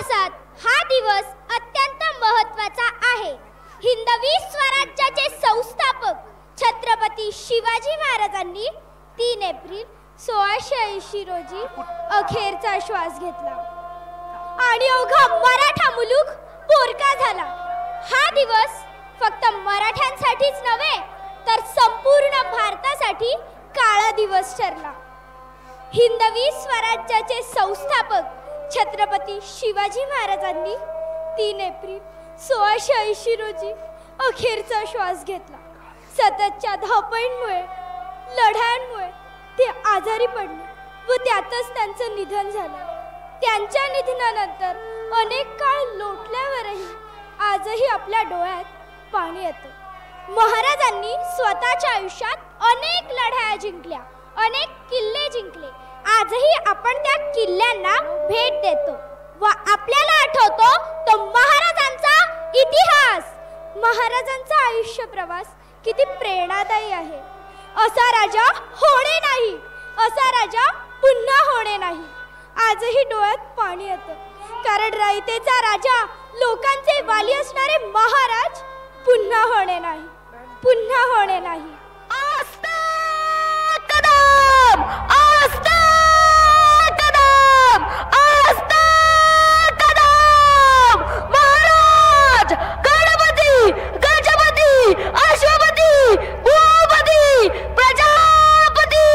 इतिहासात हा दिवस अत्यंत महत्त्वाचा आहे. हिंदवी स्वराज्याचे संस्थापक छत्रपती शिवाजी महाराजांनी 3 एप्रिल 1680 रोजी अखेरचा श्वास घेतला आणि अवघा मराठा मुलूक पोरका झाला. हा दिवस फक्त मराठ्यांसाठीच नव्हे तर संपूर्ण भारतासाठी काळा दिवस ठरला. हिंदवी स्वराज्याचे संस्थापक छत्रपती शिवाजी महाराजांनी 3 एप्रिल 1680 रोजी अखेरचा श्वास घेतला. सततच्या धावपळींमुळे, लढायांमुळे ते आजारी पडले व त्यातच त्यांचं निधन झालं. त्यांच्या निधनानंतर अनेक काळ लोटल्यावरही आजही आपल्या डोळ्यात पाणी येतं. महाराजांनी स्वतःच्या आयुष्यात अनेक लढाया जिंकल्या, अनेक किल्ले जिंकले. आजही आपण त्या किल्ल्यांना भेट देतो व आपल्याला आठवतो तो महाराजांचा इतिहास. महाराजांचा आयुष्य प्रवास किती प्रेरणादायी आहे. असा राजा होणे नाही, असा राजा पुन्हा होणे नाही. आजही डोळ्यात पाणी येतं, कारण रयतेचा राजा, लोकांचे वाली असणारे महाराज पुन्हा होणे नाही, पुन्हा होणे नाही. आस्था कदम, आस्था कदम, आस्था कदम. महाराज गणपती, गजपती, अश्वपती, भूपती, प्रजापती,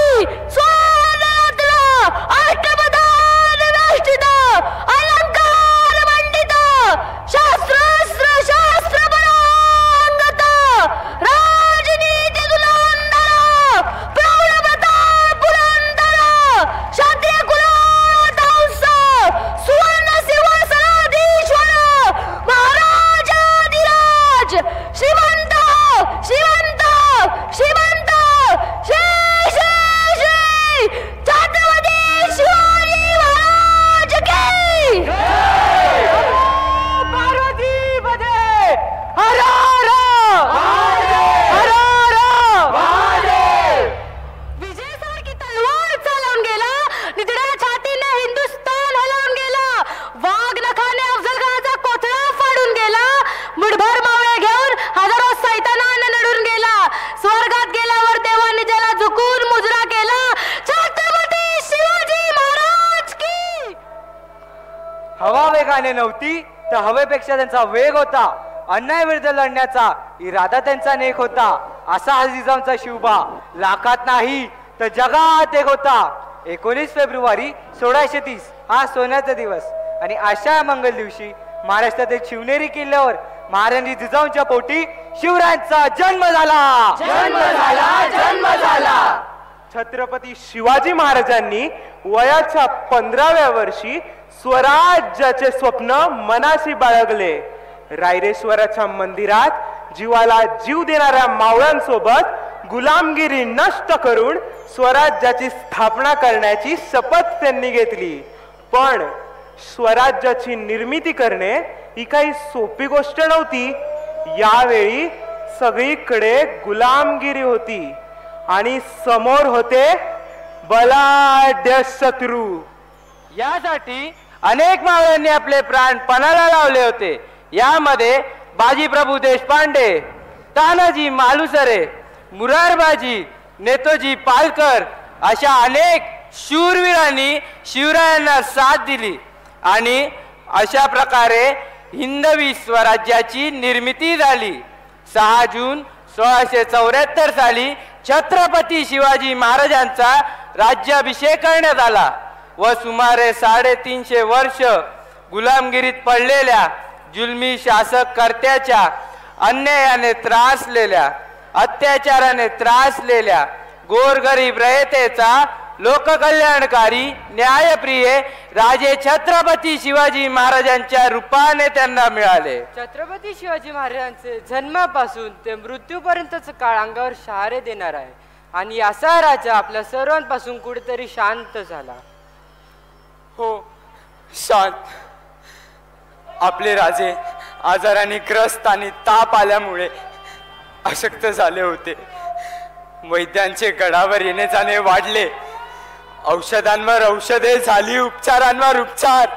स्वानरत्न, अष्टप्रधान वेष्टित, अलंकार मंडित, शास्त्रास्त्र शास्त्र परांगत, राजनीती धुरंधर, प्रौढप्रताप पुरंदर, क्षत्रिय कुलावंश, सुवर्ण सिंहासनाधीश्वर, महाराजाधिराज, श्रीमंत श्रीमंत श्रीमंत, श्री श्री श्री छत्रपती शिवाजी महाराज की पार्वती बदे. हर हर हर हर. विजयासारखी तलवार चालवून गेला, निधड्या छातीने हिंदुस्थान हलवून गेला, वाघ नखाने अफजल खानाचा कोथळा फाडून गेला, मुठभर मावळे घेऊन हजारो सैतानांना नडून गेला, स्वर्गात गेल्यावर तेव्हा निजाला झुकून मुजरा केला. छत्रपती शिवाजी महाराज की. हवा वेगाने नव्हती तर हवेपेक्षा त्यांचा वेग होता. अन्यायाविरुद्ध लढण्याचा इरादा त्यांचा नेक होता. असा हा जिजाऊंचा शिवबा लाखात नाही तर जगात एक होता. 19 फेब्रुवारी 1630 हा सोन्याचा दिवस आणि अशा मंगल दिवशी महाराष्ट्रातील शिवनेरी किल्ल्यावर महाराणी जिजाऊंच्या पोटी शिवरायांचा जन्म झाला. जन्म झाला, जन्म झाला. छत्रपती शिवाजी महाराजांनी वयाच्या 15व्या वर्षी स्वराज्याचे स्वप्न मनाशी बाळगले. रायरेश्वराच्या मंदिरात जीवाला जीव देणाऱ्या मावळ्यांसोबत गुलामगिरी नष्ट करून स्वराज्याची स्थापना करण्याची शपथ त्यांनी घेतली. पण स्वराज्याची निर्मिती करणे ही काही सोपी गोष्ट नव्हती. यावेळी सगळीकडे गुलामगिरी होती आणि समोर होते बलाढ्य शत्रू. यासाठी अनेक मावळ्यांनी आपले प्राण पणाला लावले होते. यामध्ये बाजीप्रभू देशपांडे, तानाजी मालुसरे, मुरारबाजी, नेताजी पालकर अशा अनेक शूरवीरांनी शिवरायांना साथ दिली आणि अशा प्रकारे हिंदवी स्वराज्याची निर्मिती झाली. 6 जून 1674 साली छत्रपती शिवाजी महाराजांचा राज्याभिषेक करण्यात आला व सुमारे 350 वर्ष गुलामगिरीत पडलेल्या जुलमी शासक कर्त्याच्या अन्यायाने त्रासलेल्या, अत्याचाराने त्रासलेल्या गोरगरीब रयतेचा लोककल्याणकारी न्यायप्रिय राजे छत्रपती शिवाजी महाराजांच्या रूपाने त्यांना मिळाले. छत्रपती शिवाजी महाराजांचे जन्मापासून ते मृत्यूपर्यंतच काळ अंगावर शहारे देणार आहे आणि असा राजा आपल्या सर्वांपासून कुठेतरी शांत झाला. हो, शांत. आपले राजे आजाराने ग्रस्त आणि ताप आल्यामुळे अशक्त झाले होते. वैद्यांचे गडावर येणे जाणे वाढले. औषधांवर औषधे झाली, उपचारांवर उपचार.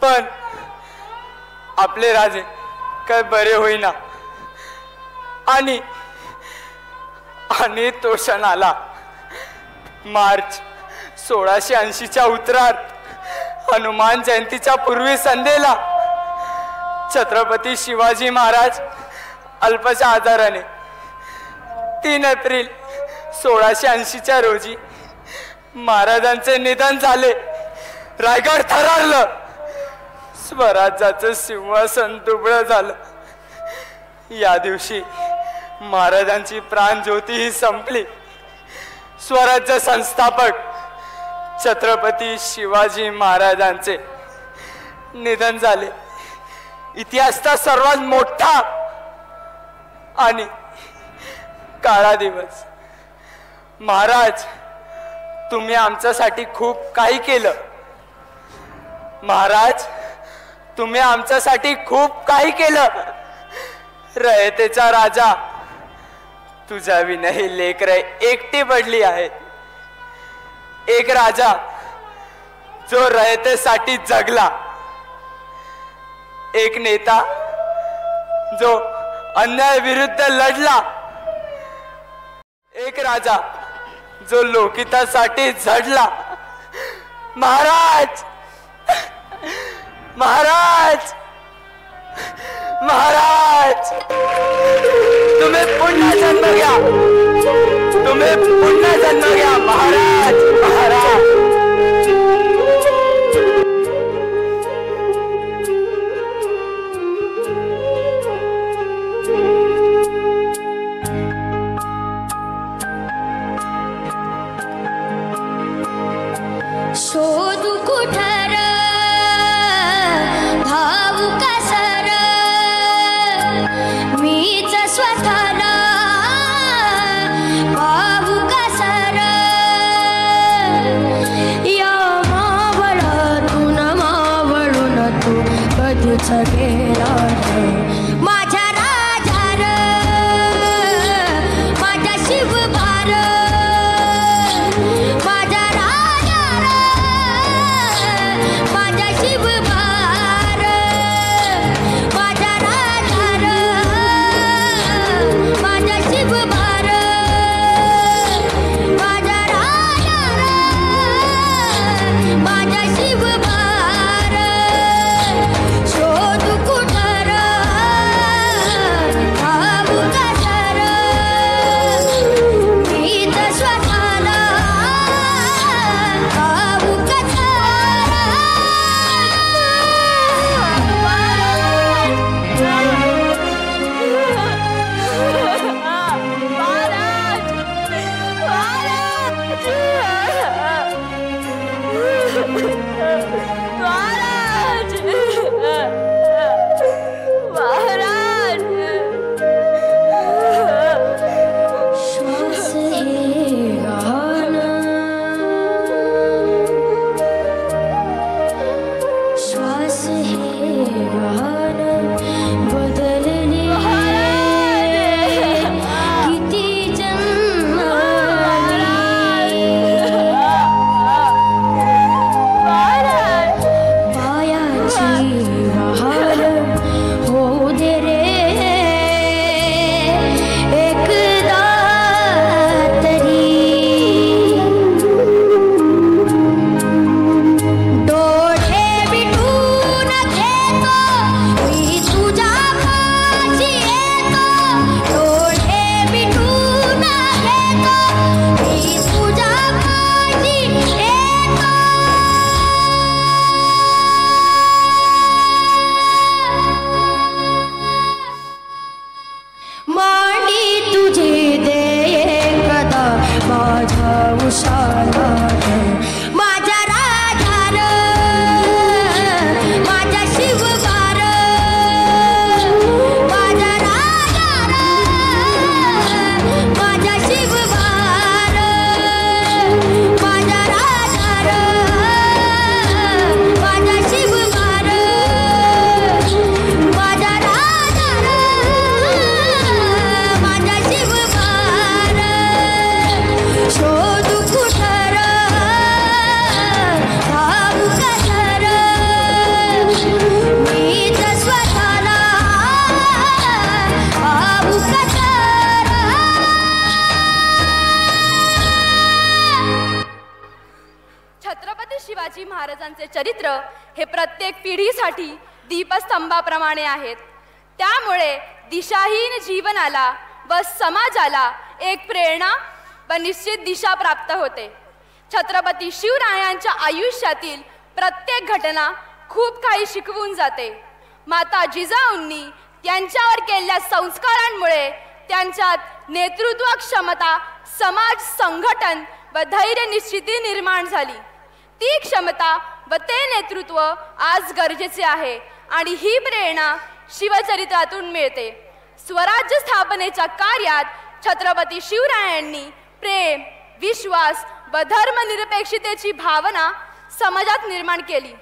पण आपले राजे काय बरे होईना आणि तो क्षण आला. मार्च 1680च्या उत्तरार्ध हनुमान जयंतीच्या पूर्वी संध्येला छत्रपती शिवाजी महाराज अल्पशा आजाराने 3 एप्रिल 1680च्या रोजी महाराजांचे निधन झाले. रायगड थरारलं. स्वराज्याचं सिंहासन दुबळं झालं. या दिवशी महाराजांची प्राणज्योती ही संपली. स्वराज्य संस्थापक छत्रपती शिवाजी महाराजांचे निधन झाले. इतिहासाचा सर्वात मोठा आणि काळा दिवस. महाराज, तुम्ही आमच्यासाठी खूप काही केलं. महाराज, तुम्ही आमच्यासाठी खूप काही केलं. रयतेचा राजा, तुझ्या विनही लेकरे एकटी पडली आहेत. एक राजा जो रयतेसाठी जगला, एक नेता जो अन्याय विरुद्ध लढला, एक राजा जो लोकहितासाठी झडला. महाराज, महाराज, महाराज, तुम्ही पुन्हा जन्म घ्या. तुम्ही पुन्हा जन्म घ्या. महाराज, महाराज. शोधू कुठर भाऊ कसर मीच स्वतःला भाऊ कसर या मावळातून मावळून तू कधीच गेला माझ्या राजार माझ्या शिवभार माझ्या राजार माझ्या शिवभार माझ्या राजार माझ्या शिवभार माझ्या राजार माझ्या शिवभार शोधू कुठर भाऊ कसर मी तर स्वतःला भाऊ श्वास हे गाणं श्वास हे गाणं बदलले किती जन्म पायाची वाहन होऊ दे रे एकदा तरी डोळे मिटून घेतो चरित्र हे प्रत्येक पिढीसाठी दीपस्तंभाप्रमाणे आहेत. त्यामुळे दिशाहीन जीवनाला व समाजाला एक प्रेरणा व निश्चित दिशा प्राप्त होते. छत्रपती शिवरायांच्या आयुष्यातील प्रत्येक घटना खूप काही शिकवून जाते. माता जिजाऊंनी त्यांच्यावर केलेल्या संस्कारांमुळे त्यांच्यात नेतृत्व क्षमता, समाज संघटन व धैर्य निश्चिती निर्माण झाली. ती क्षमता व ते नेतृत्व आज गरजेचे आहे आणि ही प्रेरणा शिवचरित्रातून मिळते. स्वराज्य स्थापनेच्या कार्यात छत्रपती शिवरायांनी प्रेम, विश्वास व धर्मनिरपेक्षतेची भावना समाजात निर्माण केली.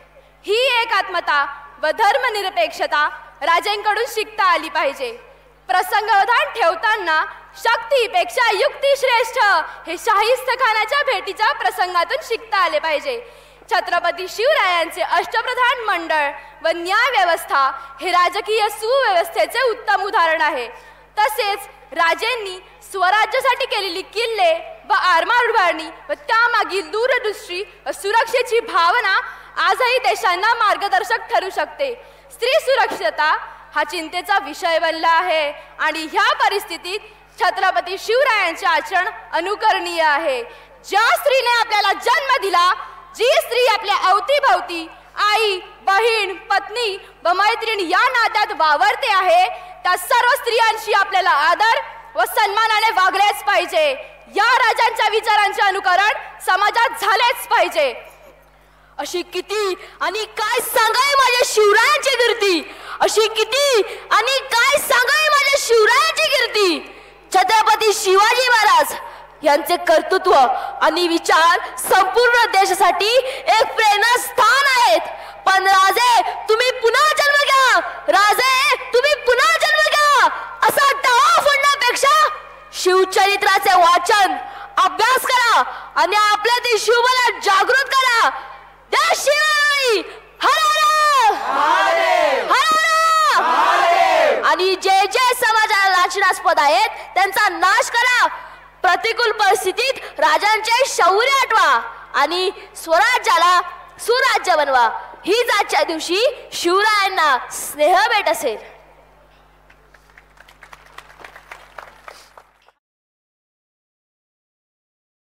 ही एकात्मता व धर्मनिरपेक्षता राजांकडून शिकता आली पाहिजे. प्रसंगावधान ठेवताना शक्तीपेक्षा युक्ती श्रेष्ठ हे शाहिस्त खानाच्या भेटीच्या प्रसंगातून शिकता आले पाहिजे. छत्रपती शिवरायांचे अष्टप्रधान मंडळ व न्याय व्यवस्था हे राजकीय सुव्यवस्थेचे उत्तम उदाहरण आहे. तसेच राजेंनी स्वराज्यासाठी केलेली किल्ले व आरमार उभारणी व त्यामागील दूरदृष्टी व सुरक्षेची भावना आजही देशांना मार्गदर्शक ठरू शकते. स्त्री सुरक्षितता हा चिंतेचा विषय बनला आहे आणि ह्या परिस्थितीत छत्रपती शिवरायांचे आचरण अनुकरणीय आहे. ज्या स्त्रीने आपल्याला जन्म दिला, जी स्त्री आपल्या अवतीभवती आई, बहीण, पत्नी व मैत्रीण या नात्यात वावरते आहे, त्या सर्व स्त्रियांशी आपल्याला आदर व सन्मानाने वागलेच पाहिजे. या राजांच्या विचारांचे अनुकरण समाजात झालेच पाहिजे. अशी किती आणि काय सांगाय माझ्या शिवरायांची कीर्ती, अशी किती आणि काय सांगाय माझ्या शिवरायांची कीर्ती. छत्रपती शिवाजी महाराज यांचे कर्तृत्व आणि विचार संपूर्ण देशासाठी एक प्रेरणास्थान आहेत. पण राजे तुम्ही पुन्हा जन्म घ्या, राजे तुम्ही पुन्हा जन्म घ्या असा डाव फोडण्यापेक्षा शिवचरित्राचे वाचन, अभ्यास करा आणि आपल्यातील शिवबला जागृत करा. त्या शिवाई हर हर हर आणि जे जे समाजाला लाछनास्पद आहेत त्यांचा नाश करा. प्रतिकूल परिस्थितीत राजांचे शौर्य आठवा आणि स्वराज्याला सुराज्य बनवा. हीच आजच्या दिवशी शिवरायांना स्नेह भेट असेल.